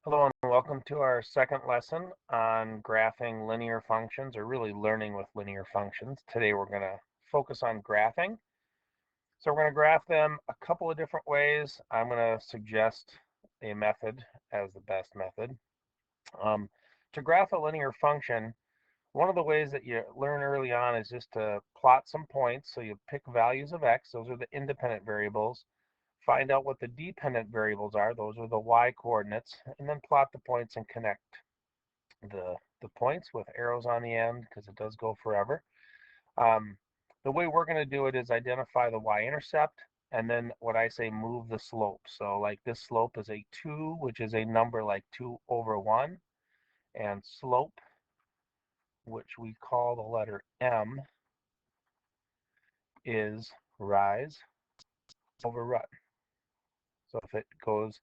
Hello and welcome to our second lesson on graphing linear functions, or really learning with linear functions. Today we're going to focus on graphing. So we're going to graph them a couple of different ways. I'm going to suggest a method as the best method. Um, to graph a linear function, one of the ways that you learn early on is just to plot some points. So you pick values of x, those are the independent variables. Find out what the dependent variables are, those are the y coordinates, and then plot the points and connect the points with arrows on the end because it does go forever. Um, the way we're going to do it is identify the y-intercept and then what I say move the slope. So like this slope is a 2, which is a number like 2 over 1, and slope, which we call the letter m, is rise over run. So if it goes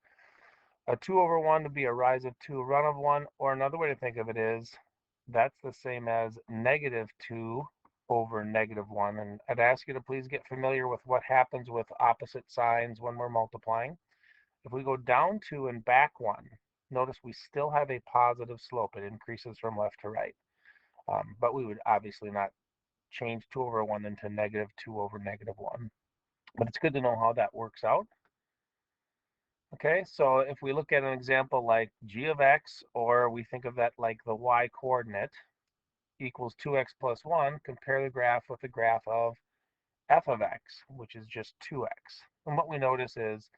a 2 over 1 to be a rise of 2, run of 1, or another way to think of it is that's the same as negative 2 over negative 1. And I'd ask you to please get familiar with what happens with opposite signs when we're multiplying. If we go down 2 and back 1, notice we still have a positive slope. It increases from left to right. But we would obviously not change 2 over 1 into negative 2 over negative 1. But it's good to know how that works out. Okay, so if we look at an example like g of x, or we think of that like the y coordinate, equals 2x plus 1, compare the graph with the graph of f of x, which is just 2x. And what we notice is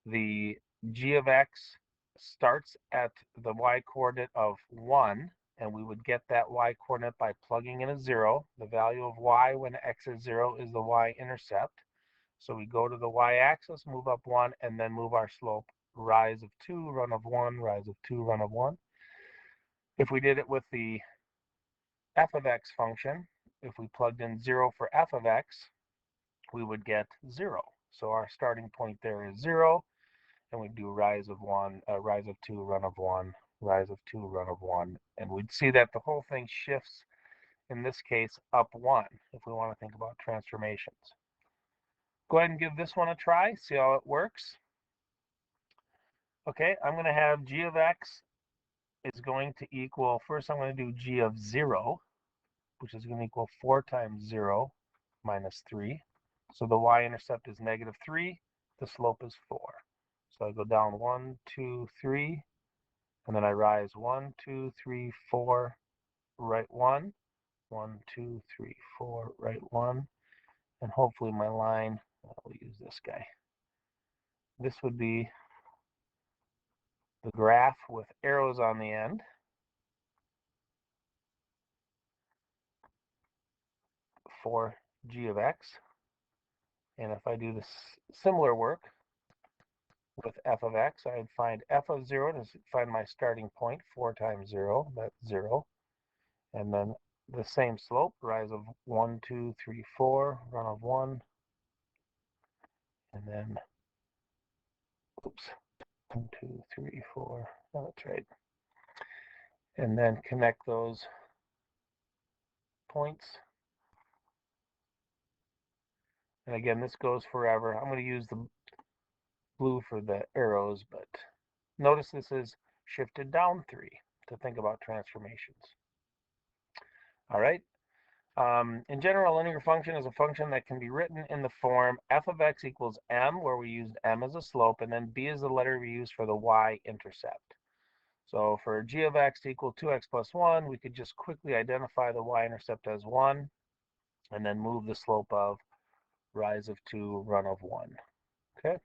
the g of x starts at the y coordinate of 1, and we would get that y coordinate by plugging in a 0. The value of y when x is 0 is the y-intercept. So we go to the y-axis, move up 1, and then move our slope, rise of 2, run of 1, rise of 2, run of 1. If we did it with the f of x function, if we plugged in 0 for f of x, we would get 0. So our starting point there is 0, and we do rise of 1, rise of 2, run of 1, rise of 2, run of 1, and we'd see that the whole thing shifts, in this case, up 1, if we want to think about transformations. Go ahead and give this one a try, see how it works. Okay, I'm going to have g of x is going to equal, first I'm going to do g of 0, which is going to equal 4 times 0 minus 3. So the y-intercept is negative 3. The slope is 4. So I go down 1, 2, 3, and then I rise 1, 2, 3, 4, right 1, 1, 2, 3, 4, right 1, and hopefully my line, I'll use this guy. This would be the graph with arrows on the end for g of x. And if I do this similar work with f of x, I'd find f of 0 to find my starting point. 4 times 0, that's 0. And then the same slope, rise of 1, 2, 3, 4, run of 1. And then, oops, 1, 2, 3, 4. Oh, that's right. And then connect those points. And again, this goes forever. I'm going to use the blue for the arrows, but notice this is shifted down 3 to think about transformations. All right. In general, a linear function is a function that can be written in the form f of x equals m, where we used m as a slope, and then b is the letter we use for the y-intercept. So for g of x equal 2x plus 1, we could just quickly identify the y-intercept as 1, and then move the slope of rise of 2, run of 1. Okay.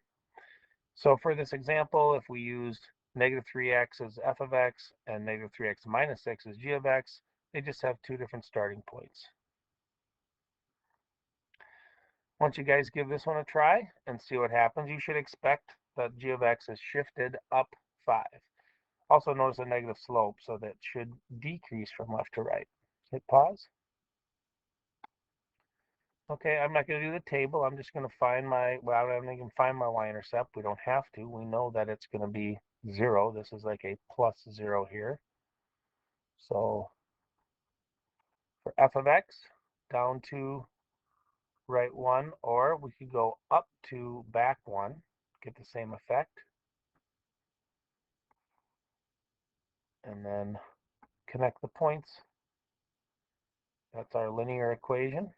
So for this example, if we used negative 3x as f of x and negative 3x minus 6 as g of x, they just have two different starting points. Once you guys give this one a try and see what happens, you should expect that g of x is shifted up 5. Also notice a negative slope, so that should decrease from left to right. Hit pause. Okay, I'm not going to do the table. I'm just going to find my, well, I'm going to find my y-intercept. We don't have to. We know that it's going to be 0. This is like a plus 0 here. So for f of x, down to right 1, or we could go up to back 1, get the same effect. and then connect the points. That's our linear equation.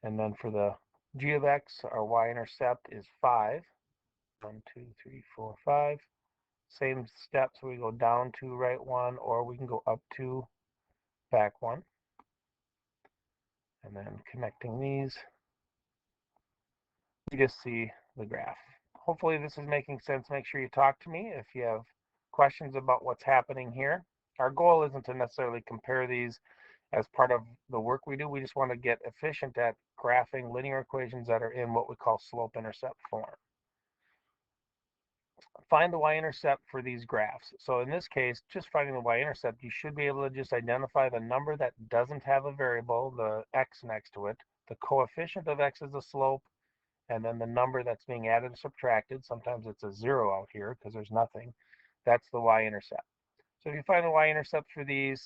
And then for the g of x, our y-intercept is 5. 1, 2, 3, 4, 5. Same steps, we go down 2, right 1, or we can go up 2, back 1. And then connecting these, you just see the graph. Hopefully this is making sense. Make sure you talk to me if you have questions about what's happening here. Our goal isn't to necessarily compare these as part of the work we do. We just want to get efficient at graphing linear equations that are in what we call slope-intercept form. Find the y-intercept for these graphs. So in this case, just finding the y-intercept, you should be able to just identify the number that doesn't have a variable, the x next to it. The coefficient of x is the slope, and then the number that's being added or subtracted. Sometimes it's a 0 out here because there's nothing. That's the y-intercept. So if you find the y-intercept for these,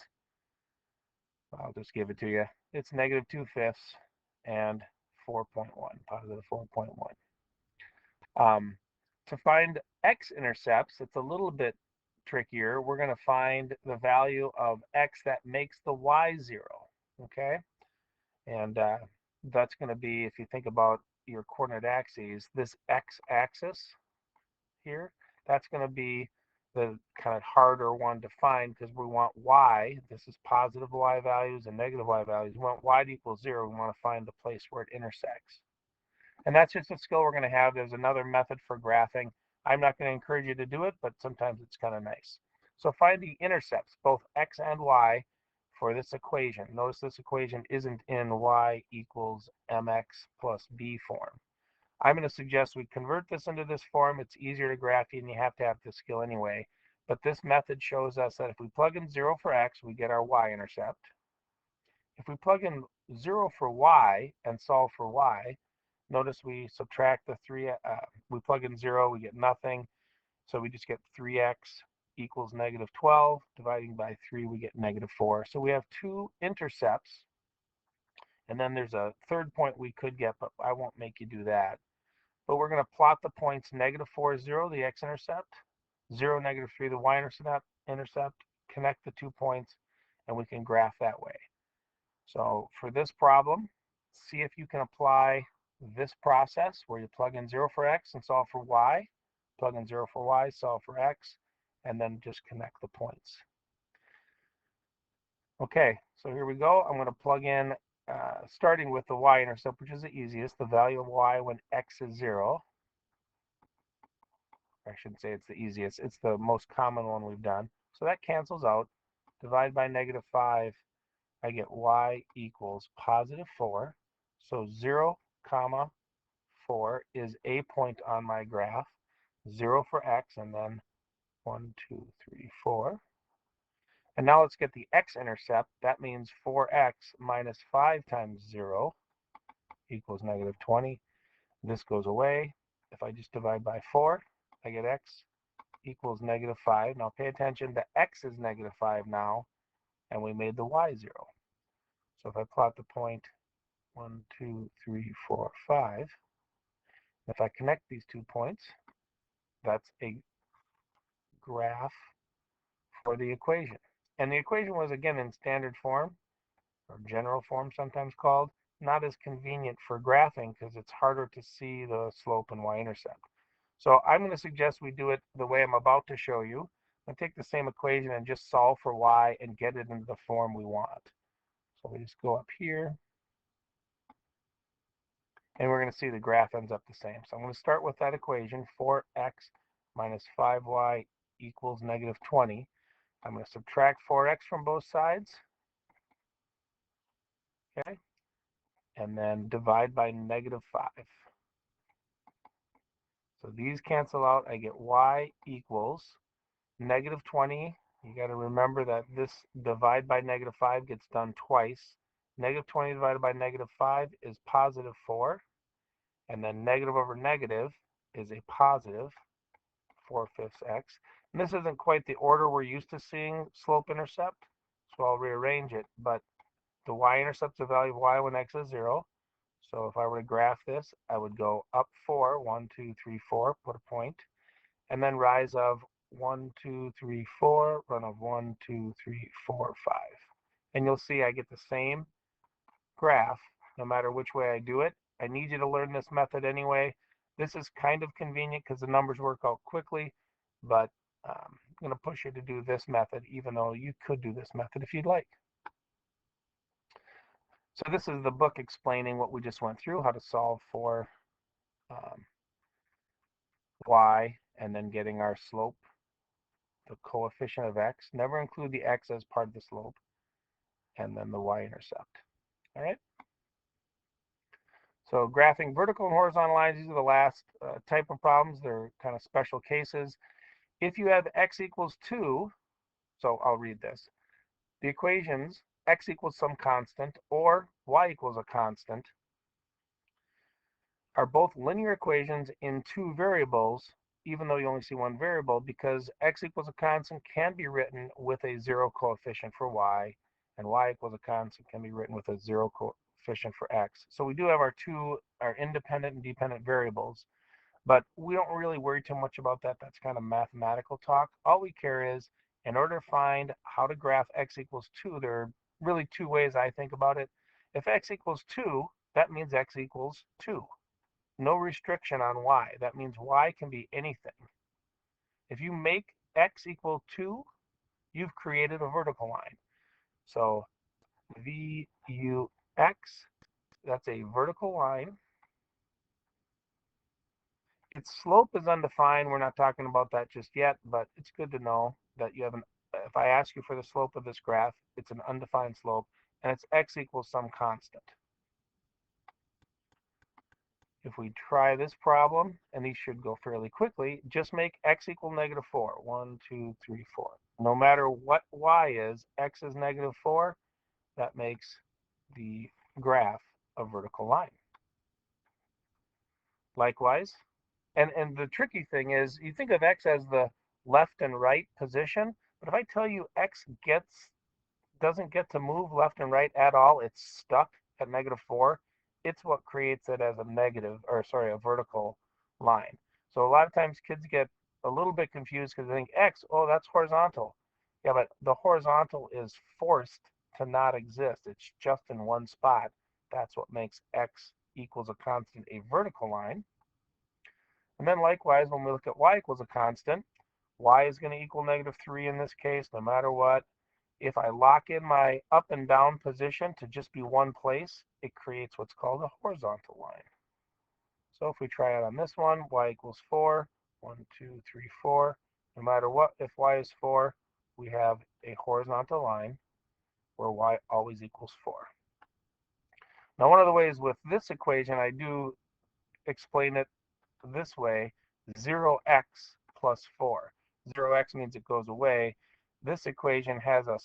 I'll just give it to you. It's negative 2/5 and 4.1, positive 4.1. To find x-intercepts, it's a little bit trickier. We're going to find the value of x that makes the y 0, okay? And that's going to be, if you think about your coordinate axes, this x-axis here, that's going to be the kind of harder one to find because we want y, this is positive y values and negative y values. We want y to equal 0. We want to find the place where it intersects. And that's just a skill we're going to have. There's another method for graphing. I'm not going to encourage you to do it, but sometimes it's kind of nice. So find the intercepts, both x and y, for this equation. Notice this equation isn't in y equals mx plus b form. I'm going to suggest we convert this into this form. It's easier to graph and you have to have this skill anyway. But this method shows us that if we plug in 0 for x, we get our y-intercept. If we plug in 0 for y and solve for y, notice we subtract the 3, we plug in 0, we get nothing. So we just get 3x equals negative 12. Dividing by 3, we get negative 4. So we have two intercepts. And then there's a third point we could get, but I won't make you do that. But we're going to plot the points negative 4, 0, the x-intercept, 0, negative 3, the y-intercept, connect the 2 points, and we can graph that way. So for this problem, see if you can apply this process where you plug in 0 for x and solve for y, plug in 0 for y, solve for x, and then just connect the points. Okay, so here we go. I'm going to plug in, starting with the y-intercept, which is the easiest, the value of y when x is 0. I shouldn't say it's the easiest. It's the most common one we've done. So that cancels out. Divide by negative 5. I get y equals positive 4. So 0, comma 4 is a point on my graph. 0 for x, and then 1, 2, 3, 4. And now let's get the x-intercept. That means 4x minus 5 times 0 equals negative 20. This goes away. If I just divide by 4, I get x equals negative 5. Now pay attention, the x is negative 5 now, and we made the y 0. So if I plot the point 1, 2, 3, 4, 5, if I connect these 2 points, that's a graph for the equation. And the equation was, again, in standard form, or general form sometimes called, not as convenient for graphing because it's harder to see the slope and y-intercept. So I'm going to suggest we do it the way I'm about to show you. I'm going to take the same equation and just solve for y and get it into the form we want. So we just go up here, and we're going to see the graph ends up the same. So I'm going to start with that equation, 4x minus 5y equals negative 20. I'm going to subtract 4x from both sides, okay, and then divide by negative 5. So these cancel out. I get y equals negative 20. You got to remember that this divide by negative 5 gets done twice. Negative 20 divided by negative 5 is positive 4. And then negative over negative is a positive 4/5 x. And this isn't quite the order we're used to seeing slope-intercept, so I'll rearrange it. But the y-intercept is the value of y when x is 0. So if I were to graph this, I would go up 4, 1, 2, 3, 4, put a point, and then rise of 1, 2, 3, 4, run of 1, 2, 3, 4, 5. And you'll see I get the same graph no matter which way I do it. I need you to learn this method anyway. This is kind of convenient because the numbers work out quickly, but I'm going to push you to do this method, even though you could do this method if you'd like. So this is the book explaining what we just went through, how to solve for y and then getting our slope, the coefficient of x. Never include the x as part of the slope, and then the y-intercept. All right. So graphing vertical and horizontal lines, these are the last type of problems. They're kind of special cases. If you have x equals 2, so I'll read this. The equations x equals some constant or y equals a constant are both linear equations in two variables, even though you only see one variable, because x equals a constant can be written with a 0 coefficient for y, and y equals a constant can be written with a 0 coefficient for x. So we do have our independent and dependent variables, but we don't really worry too much about that. That's kind of mathematical talk. All we care is, in order to find how to graph x equals 2, there are really two ways I think about it. If x equals 2, that means x equals 2. No restriction on y. That means y can be anything. If you make x equal 2, you've created a vertical line. So VUX, that's a vertical line. Its slope is undefined. We're not talking about that just yet, but it's good to know that you have if I ask you for the slope of this graph, it's an undefined slope, and it's x equals some constant. If we try this problem, and these should go fairly quickly, just make x equal -4. 1, 2, 3, 4. No matter what y is, x is -4. That makes the graph a vertical line. Likewise, and the tricky thing is, you think of x as the left and right position, but if I tell you x doesn't get to move left and right at all, it's stuck at -4, it's what creates it as a vertical line. So a lot of times kids get a little bit confused because they think x, oh, that's horizontal. Yeah, but the horizontal is forced to not exist. It's just in one spot. That's what makes x equals a constant a vertical line. And then likewise, when we look at y equals a constant, y is going to equal -3 in this case, no matter what. If I lock in my up and down position to just be one place, it creates what's called a horizontal line. So if we try it on this one, y equals 4, 1, 2, 3, 4. No matter what, if y is 4, we have a horizontal line where y always equals 4. Now, one of the ways with this equation, I do explain it this way: 0x plus 4. 0x means it goes away. This equation has a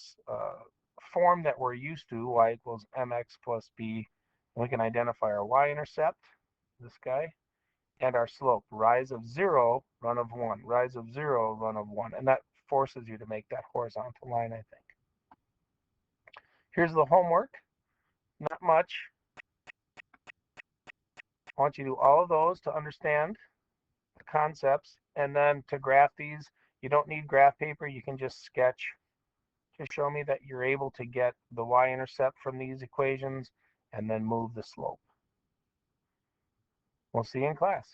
form that we're used to, y equals mx plus b. And we can identify our y-intercept, this guy, and our slope, rise of 0, run of 1, rise of 0, run of 1. And that forces you to make that horizontal line, I think. Here's the homework. Not much. I want you to do all of those to understand the concepts, and then to graph these, you don't need graph paper. You can just sketch to show me that you're able to get the y-intercept from these equations and then move the slope. We'll see you in class.